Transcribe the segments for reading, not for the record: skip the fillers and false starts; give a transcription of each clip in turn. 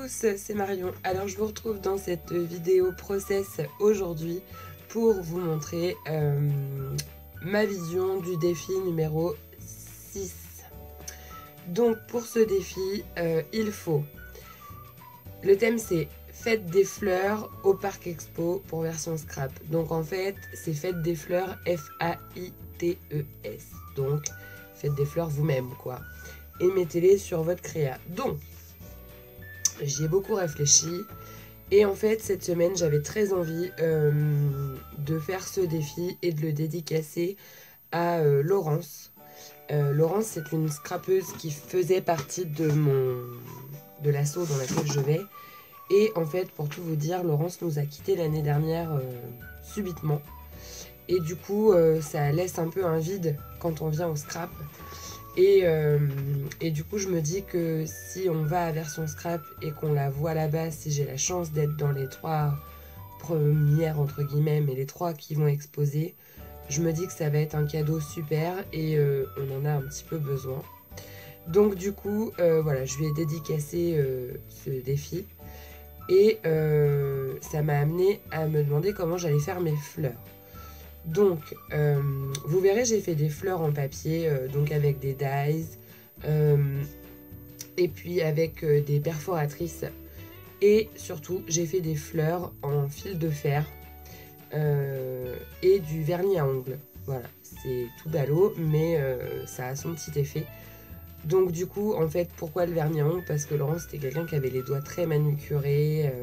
tous, c'est Marion. Alors je vous retrouve dans cette vidéo process aujourd'hui pour vous montrer ma vision du défi numéro 6. Donc pour ce défi, il faut... Le thème c'est Fête des fleurs au Parc Expo pour version scrap. Donc en fait, c'est Fête des fleurs F-A-I-T-E-S. Donc faites des fleurs vous-même quoi. Et mettez-les sur votre créa. Donc j'y ai beaucoup réfléchi. Et en fait, cette semaine, j'avais très envie de faire ce défi et de le dédicacer à Laurence. Laurence, c'est une scrapeuse qui faisait partie de l'asso dans laquelle je vais. Et en fait, pour tout vous dire, Laurence nous a quittés l'année dernière subitement. Et du coup, ça laisse un peu un vide quand on vient au scrap. Et du coup, je me dis que si on va à version scrap et qu'on la voit là-bas, si j'ai la chance d'être dans les 3 premières, entre guillemets, mais les 3 qui vont exposer, je me dis que ça va être un cadeau super et on en a un petit peu besoin. Donc du coup, voilà, je lui ai dédicacé ce défi. Et ça m'a amené à me demander comment j'allais faire mes fleurs. Donc, vous verrez, j'ai fait des fleurs en papier, donc avec des dies, et puis avec des perforatrices. Et surtout, j'ai fait des fleurs en fil de fer et du vernis à ongles. Voilà, c'est tout ballot, mais ça a son petit effet. Donc du coup, en fait, pourquoi le vernis à ongles? Parce que Laurent, c'était quelqu'un qui avait les doigts très manucurés,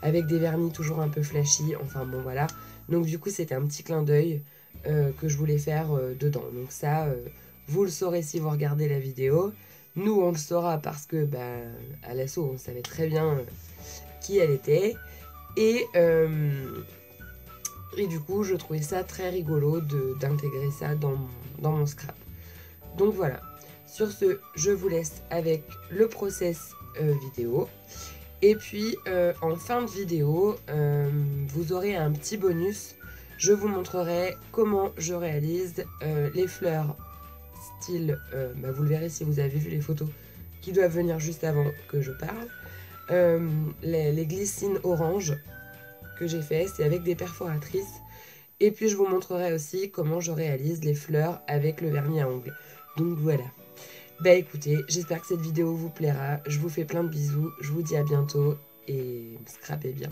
avec des vernis toujours un peu flashy, enfin bon voilà. Donc du coup, c'était un petit clin d'œil que je voulais faire dedans. Donc ça, vous le saurez si vous regardez la vidéo. Nous, on le saura parce que à l'asso, on savait très bien qui elle était. Et du coup, je trouvais ça très rigolo d'intégrer ça dans mon scrap. Donc voilà. Sur ce, je vous laisse avec le process vidéo. Et puis, en fin de vidéo, vous aurez un petit bonus. Je vous montrerai comment je réalise les fleurs style... vous le verrez si vous avez vu les photos qui doivent venir juste avant que je parle. Les glycines orange que j'ai fait, c'est avec des perforatrices. Et puis, je vous montrerai aussi comment je réalise les fleurs avec le vernis à ongles. Donc voilà. Écoutez, j'espère que cette vidéo vous plaira. Je vous fais plein de bisous. Je vous dis à bientôt et scrapez bien.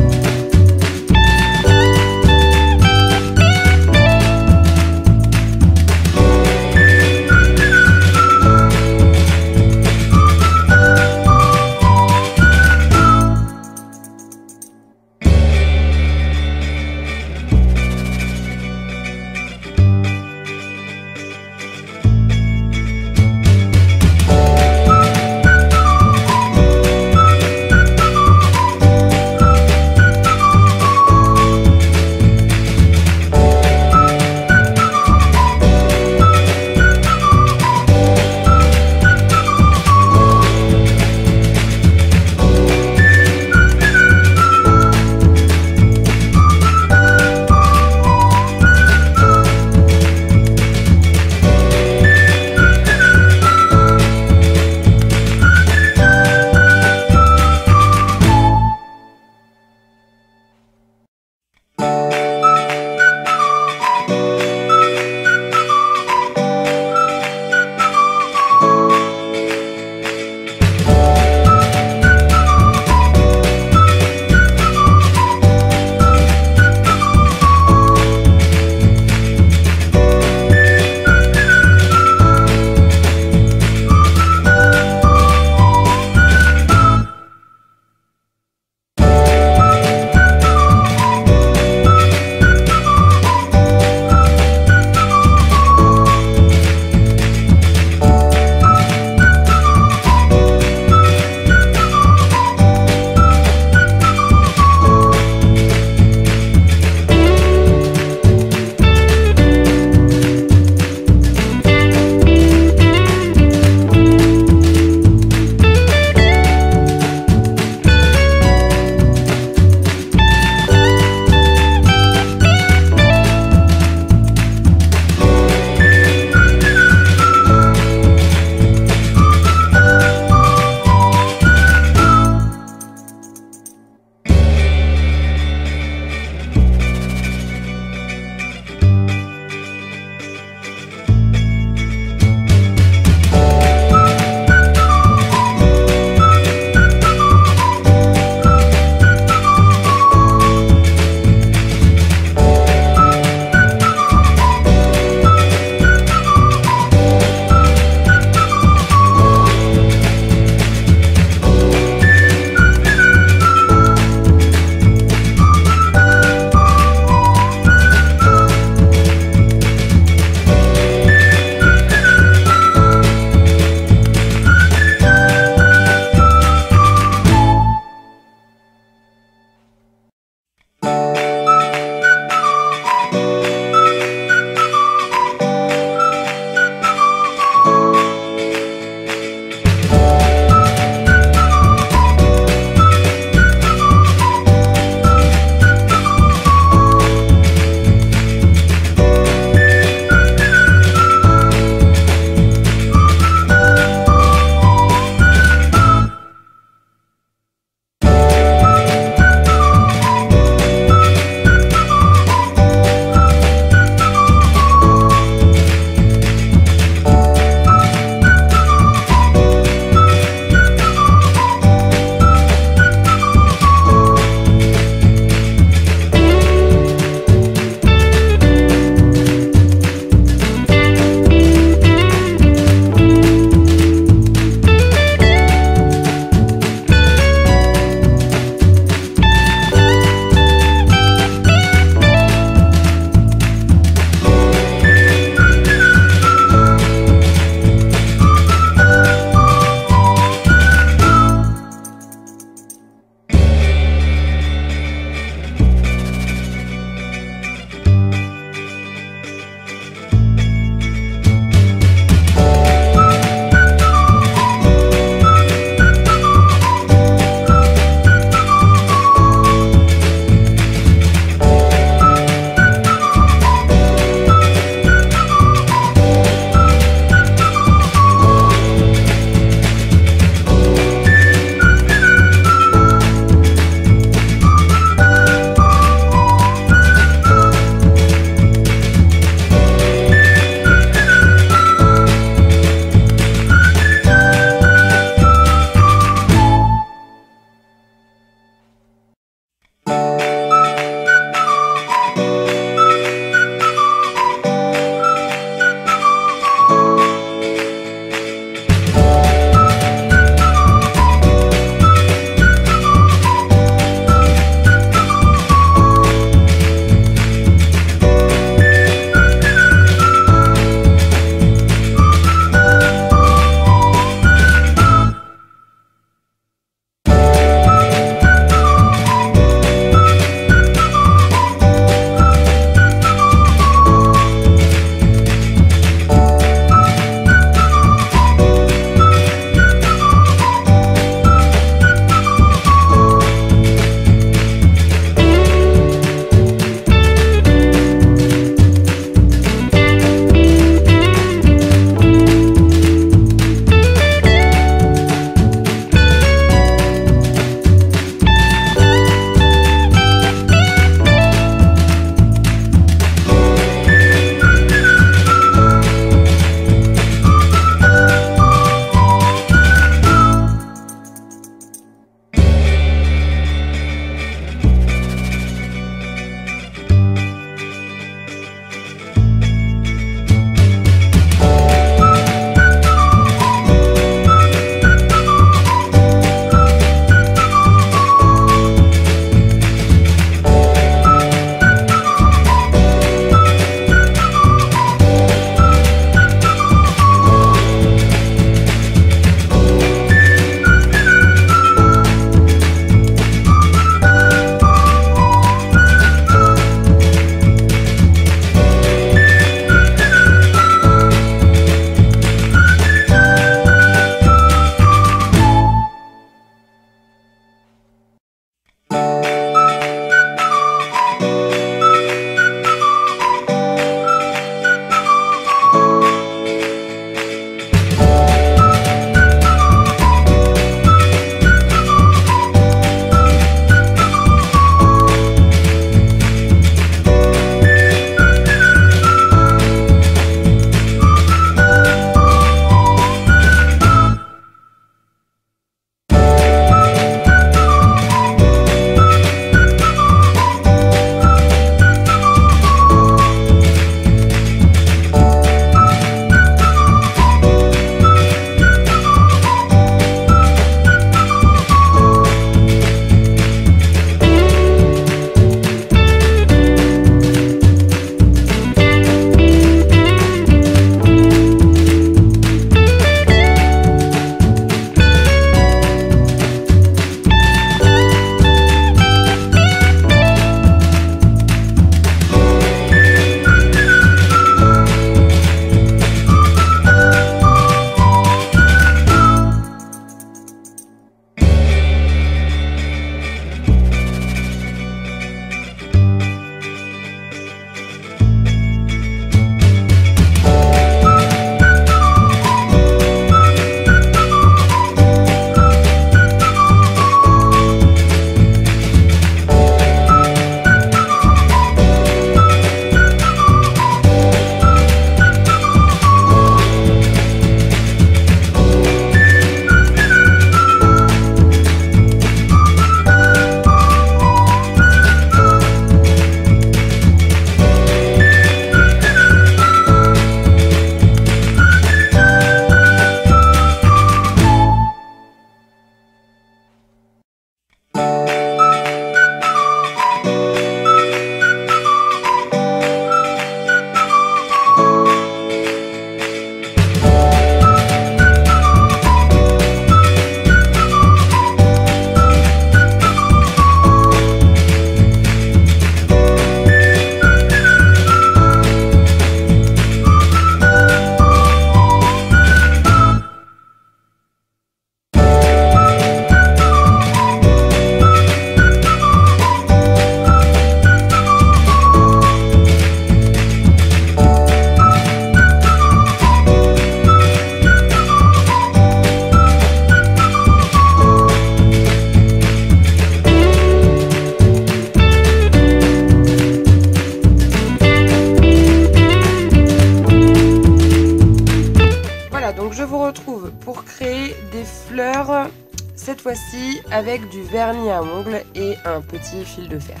donc je vous retrouve pour créer des fleurs, cette fois-ci avec du vernis à ongles et un petit fil de fer.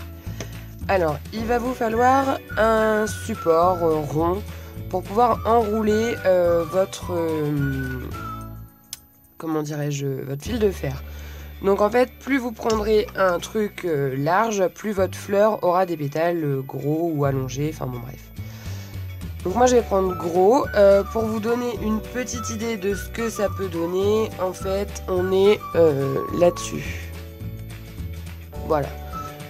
Alors, il va vous falloir un support rond pour pouvoir enrouler votre, comment dirais-je, votre fil de fer. Donc en fait, plus vous prendrez un truc large, plus votre fleur aura des pétales gros ou allongés, enfin bon bref. Donc moi je vais prendre gros. Pour vous donner une petite idée de ce que ça peut donner, en fait on est là-dessus. Voilà.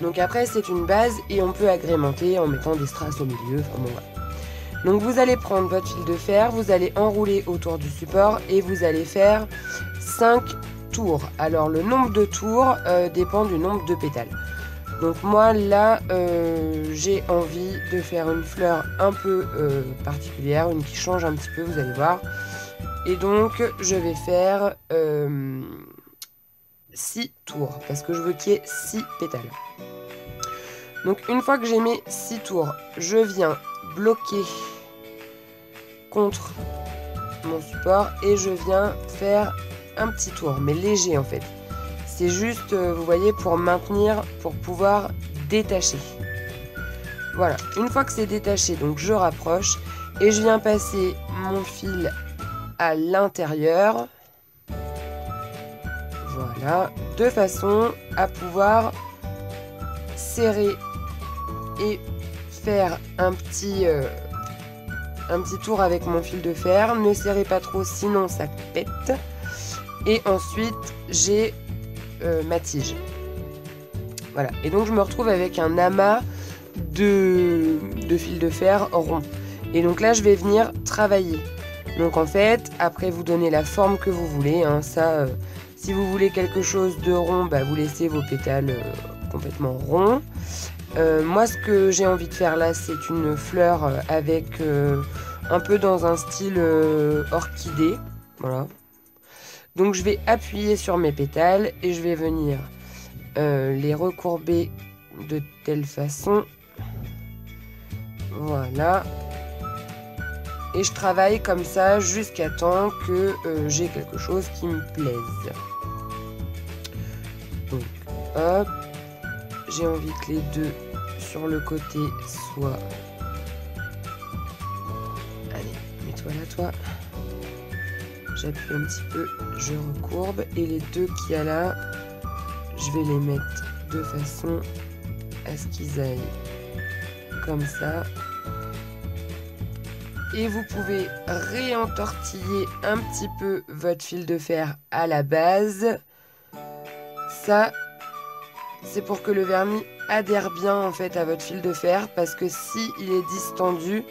Donc après c'est une base et on peut agrémenter en mettant des strass au milieu, enfin bon voilà. Donc vous allez prendre votre fil de fer, vous allez enrouler autour du support et vous allez faire 5 tours. Alors le nombre de tours dépend du nombre de pétales. Donc moi là j'ai envie de faire une fleur un peu particulière, une qui change un petit peu, vous allez voir. Et donc je vais faire 6 tours parce que je veux qu'il y ait 6 pétales. Donc une fois que j'ai mes 6 tours, je viens bloquer contre mon support et je viens faire un petit tour, mais léger en fait. C'est juste, vous voyez, pour maintenir, pour pouvoir détacher. Voilà, une fois que c'est détaché, donc je rapproche et je viens passer mon fil à l'intérieur. Voilà, de façon à pouvoir serrer et faire un petit tour avec mon fil de fer. Ne serrez pas trop, sinon ça pète. Et ensuite, j'ai ma tige. Voilà, et donc je me retrouve avec un amas de fil de fer rond. Et donc là, je vais venir travailler. Donc en fait, après vous donnez la forme que vous voulez. Hein, ça, si vous voulez quelque chose de rond, bah, vous laissez vos pétales complètement ronds. Moi, ce que j'ai envie de faire là, c'est une fleur avec un peu dans un style orchidée. Voilà. Donc je vais appuyer sur mes pétales et je vais venir les recourber de telle façon. Voilà. Et je travaille comme ça jusqu'à temps que j'ai quelque chose qui me plaise. Donc hop. J'ai envie que les deux sur le côté soient... Allez, mets-toi là toi. J'appuie un petit peu, je recourbe et les deux qu'il y a là, je vais les mettre de façon à ce qu'ils aillent comme ça. Et vous pouvez réentortiller un petit peu votre fil de fer à la base. Ça, c'est pour que le vernis adhère bien en fait à votre fil de fer, parce que si il est distendu,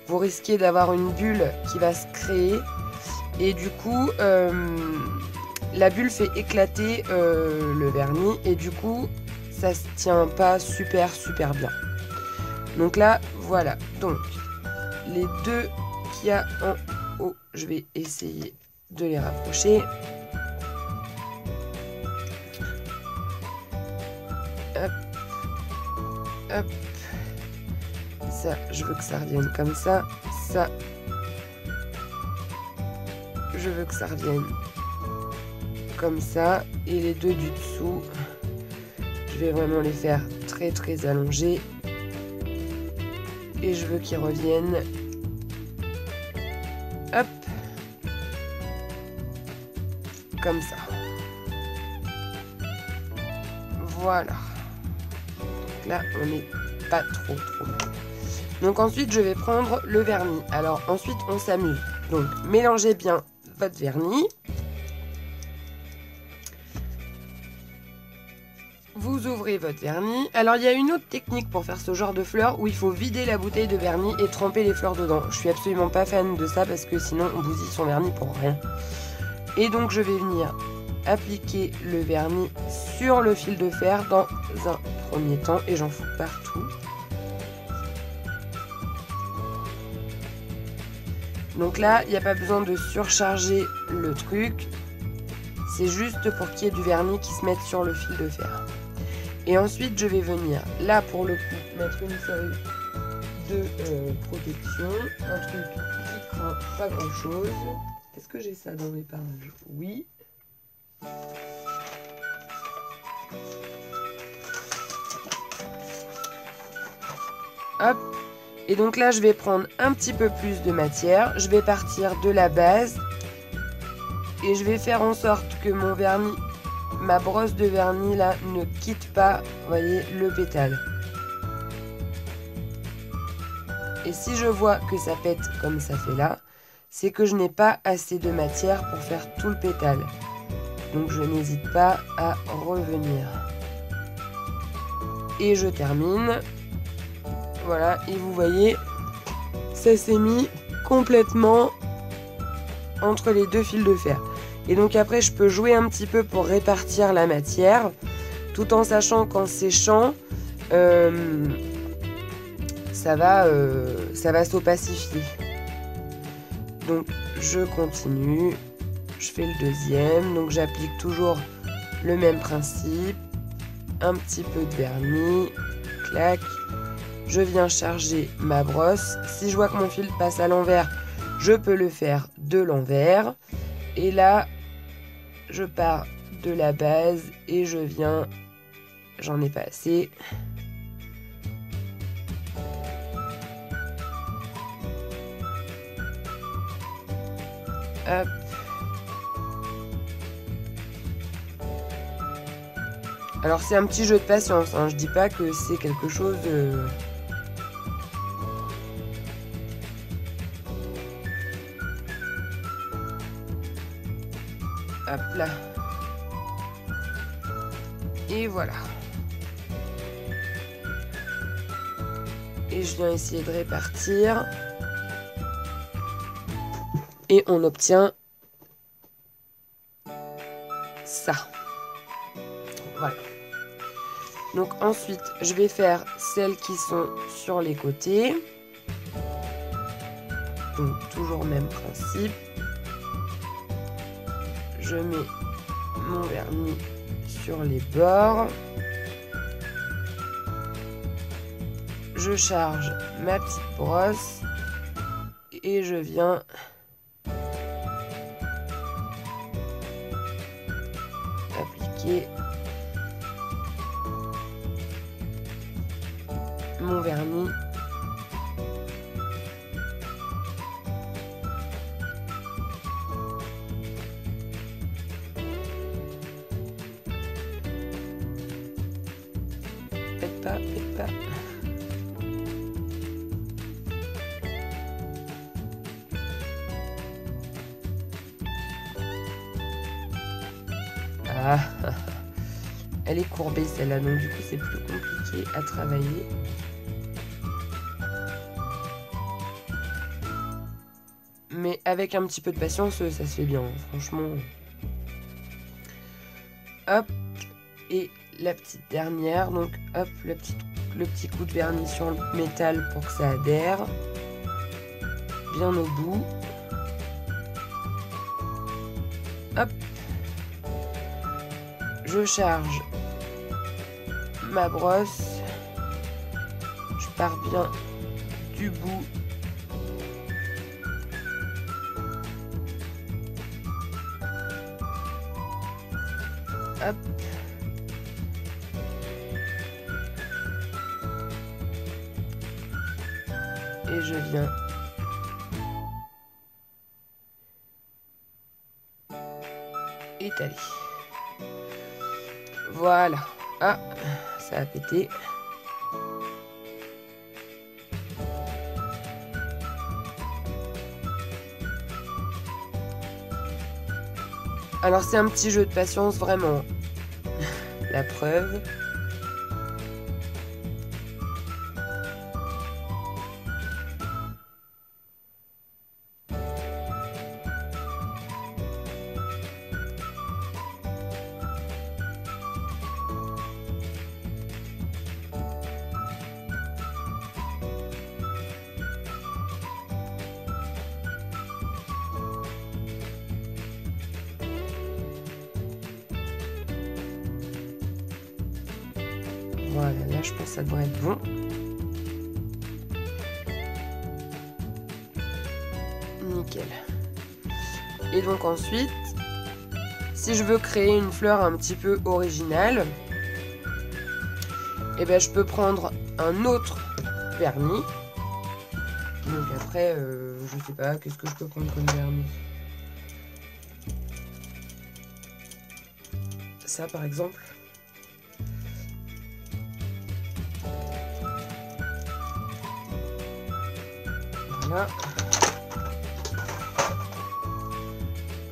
vous risquez d'avoir une bulle qui va se créer. Et du coup, la bulle fait éclater le vernis et du coup, ça se tient pas super bien. Donc là, voilà. Donc, les deux qu'il y a en haut, je vais essayer de les rapprocher. Hop, hop. Ça, je veux que ça revienne comme ça. Ça, je veux que ça revienne comme ça. Et les deux du dessous, je vais vraiment les faire très allongés. Et je veux qu'ils reviennent. Hop. Comme ça. Voilà. Donc là, on n'est pas trop mal. Donc ensuite, je vais prendre le vernis. Alors ensuite, on s'amuse. Donc, mélangez bien votre vernis. Vous ouvrez votre vernis. Alors, il y a une autre technique pour faire ce genre de fleurs où il faut vider la bouteille de vernis et tremper les fleurs dedans. Je suis absolument pas fan de ça parce que sinon, on bousille son vernis pour rien. Et donc, je vais venir appliquer le vernis sur le fil de fer dans un premier temps et j'en fous partout. Donc là, il n'y a pas besoin de surcharger le truc. C'est juste pour qu'il y ait du vernis qui se mette sur le fil de fer. Et ensuite, je vais venir, là pour le coup, mettre une feuille de protection. Un truc qui craint pas grand chose. Est-ce que j'ai ça dans mes parages? Oui. Hop. Et donc là, je vais prendre un petit peu plus de matière. Je vais partir de la base. Et je vais faire en sorte que mon vernis, ma brosse de vernis là, ne quitte pas, vous voyez, le pétale. Et si je vois que ça pète comme ça fait là, c'est que je n'ai pas assez de matière pour faire tout le pétale. Donc je n'hésite pas à revenir. Et je termine. Voilà, et vous voyez, ça s'est mis complètement entre les deux fils de fer. Et donc après, je peux jouer un petit peu pour répartir la matière, tout en sachant qu'en séchant, ça va s'opacifier. Donc je continue, je fais le deuxième, donc j'applique toujours le même principe, un petit peu de vernis, clac, je viens charger ma brosse. Si je vois que mon fil passe à l'envers, je peux le faire de l'envers. Et là, je pars de la base et je viens, j'en ai pas assez. Hop. Alors c'est un petit jeu de patience, hein. Je dis pas que c'est quelque chose de... Hop là. Et voilà. Et je viens essayer de répartir. Et on obtient ça. Voilà. Donc ensuite, je vais faire celles qui sont sur les côtés. Donc toujours même principe. Je mets mon vernis sur les bords. Je charge ma petite brosse et je viens appliquer mon vernis. Faites pas. Ah, elle est courbée celle-là, donc du coup c'est plus compliqué à travailler. Mais avec un petit peu de patience, ça se fait bien, franchement. Hop, et la petite dernière, donc hop, le petit coup de vernis sur le métal pour que ça adhère bien au bout. Hop, je charge ma brosse, je pars bien du bout. Hop. Et je viens étaler. Voilà. Ah, ça a pété. Alors c'est un petit jeu de patience, vraiment. La preuve. Voilà, là je pense que ça devrait être bon. Nickel. Et donc ensuite, si je veux créer une fleur un petit peu originale, et ben je peux prendre un autre vernis. Donc après, je sais pas, qu'est-ce que je peux prendre comme vernis? Ça par exemple. Voilà.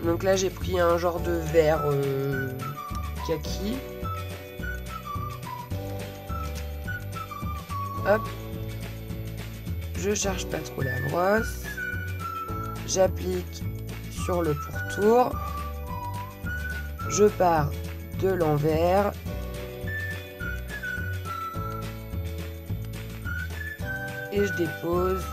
Donc là j'ai pris un genre de vert kaki. Hop. Je cherche pas trop la brosse. J'applique sur le pourtour. Je pars de l'envers. Et je dépose.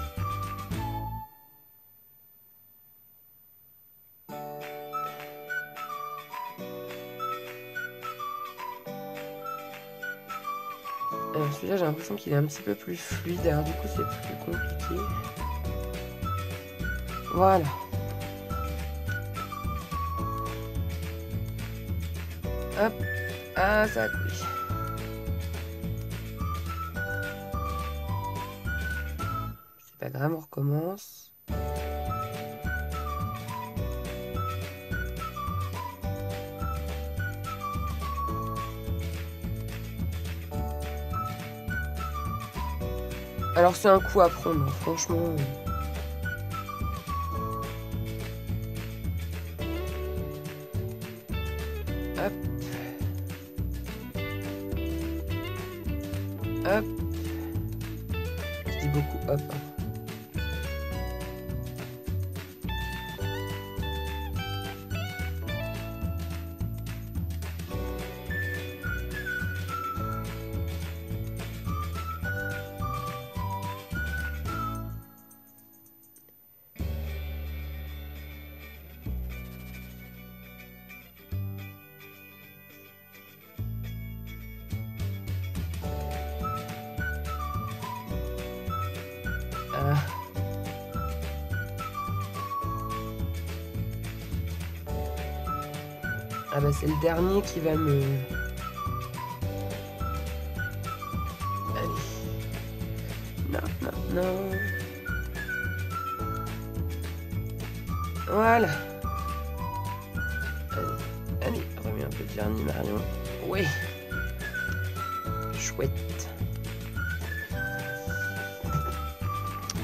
Celui-là, j'ai l'impression qu'il est un petit peu plus fluide, alors du coup, c'est plus compliqué. Voilà. Hop. Ah, ça a coulé. C'est pas grave, on recommence. Alors c'est un coup à prendre, franchement. Hop. Hop. Je dis beaucoup hop. Ah bah c'est le dernier qui va me... Allez. Non, non, non. Voilà. Allez, remets un peu de vernis, Marion. Oui. Chouette.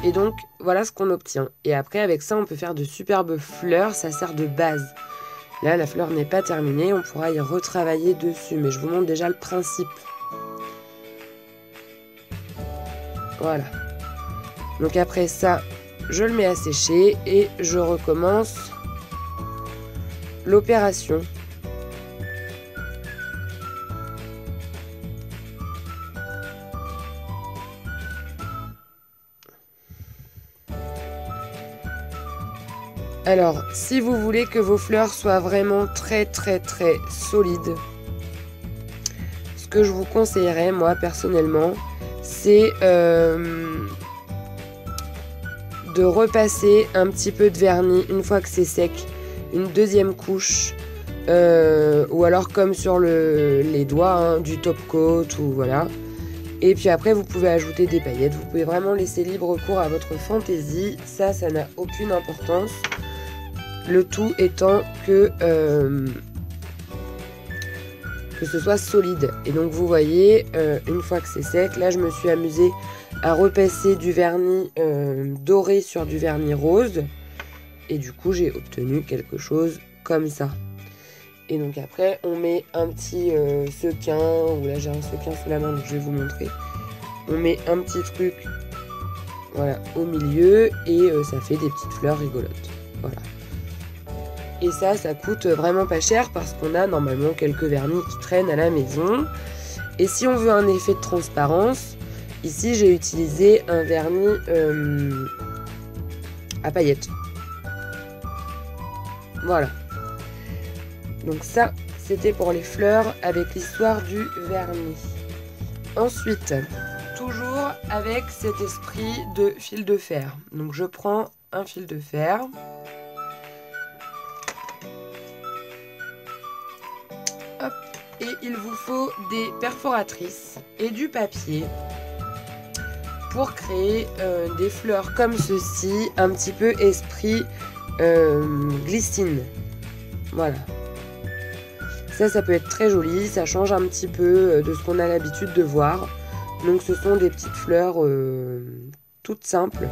Et donc, voilà ce qu'on obtient. Et après, avec ça, on peut faire de superbes fleurs. Ça sert de base. Là, la fleur n'est pas terminée. On pourra y retravailler dessus. Mais je vous montre déjà le principe. Voilà. Donc après ça, je le mets à sécher. Et je recommence l'opération. Alors, si vous voulez que vos fleurs soient vraiment très solides, ce que je vous conseillerais, moi, personnellement, c'est de repasser un petit peu de vernis une fois que c'est sec, une deuxième couche, ou alors comme sur les doigts, hein, du top coat, ou voilà. Et puis après, vous pouvez ajouter des paillettes, vous pouvez vraiment laisser libre cours à votre fantaisie, ça n'a aucune importance. Le tout étant que ce soit solide. Et donc vous voyez, une fois que c'est sec, là je me suis amusée à repasser du vernis doré sur du vernis rose. Et du coup j'ai obtenu quelque chose comme ça. Et donc après on met un petit sequin, ou là j'ai un sequin sous la main donc je vais vous montrer. On met un petit truc, voilà, au milieu et ça fait des petites fleurs rigolotes. Voilà. Et ça coûte vraiment pas cher parce qu'on a normalement quelques vernis qui traînent à la maison. Et si on veut un effet de transparence, ici j'ai utilisé un vernis à paillettes. Voilà. Donc ça, c'était pour les fleurs avec l'histoire du vernis. Ensuite, toujours avec cet esprit de fil de fer. Donc je prends un fil de fer. Hop. Et il vous faut des perforatrices et du papier pour créer des fleurs comme ceci, un petit peu esprit glycine. Voilà. Ça peut être très joli, ça change un petit peu de ce qu'on a l'habitude de voir. Donc ce sont des petites fleurs toutes simples.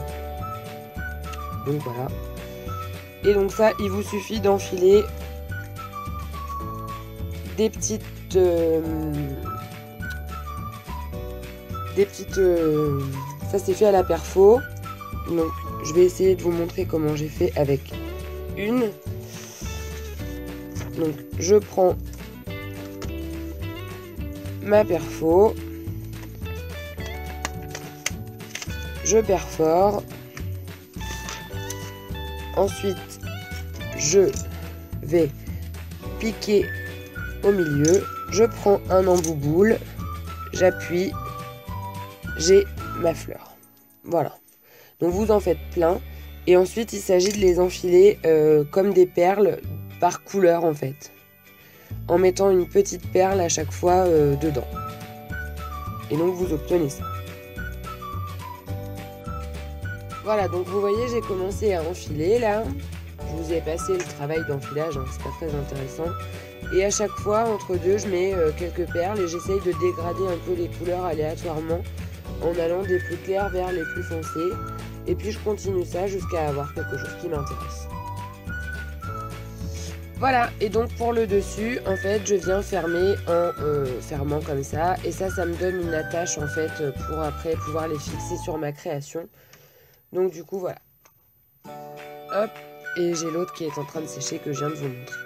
Donc voilà. Et donc ça, il vous suffit d'enfiler des petites ça c'est fait à la perfo. Donc je vais essayer de vous montrer comment j'ai fait avec une. Donc je prends ma perfo, je perfore, ensuite je vais piquer au milieu, je prends un embouboule, j'appuie, j'ai ma fleur. Voilà. Donc vous en faites plein et ensuite il s'agit de les enfiler comme des perles par couleur en fait, en mettant une petite perle à chaque fois dedans. Et donc vous obtenez ça. Voilà, donc vous voyez, j'ai commencé à enfiler là. Je vous ai passé le travail d'enfilage, hein, c'est pas très intéressant. Et à chaque fois, entre deux, je mets quelques perles et j'essaye de dégrader un peu les couleurs aléatoirement en allant des plus clairs vers les plus foncés. Et puis je continue ça jusqu'à avoir quelque chose qui m'intéresse. Voilà, et donc pour le dessus, en fait, je viens fermer en fermant comme ça. Et ça me donne une attache en fait pour après pouvoir les fixer sur ma création. Donc du coup, voilà. Hop, et j'ai l'autre qui est en train de sécher que je viens de vous montrer.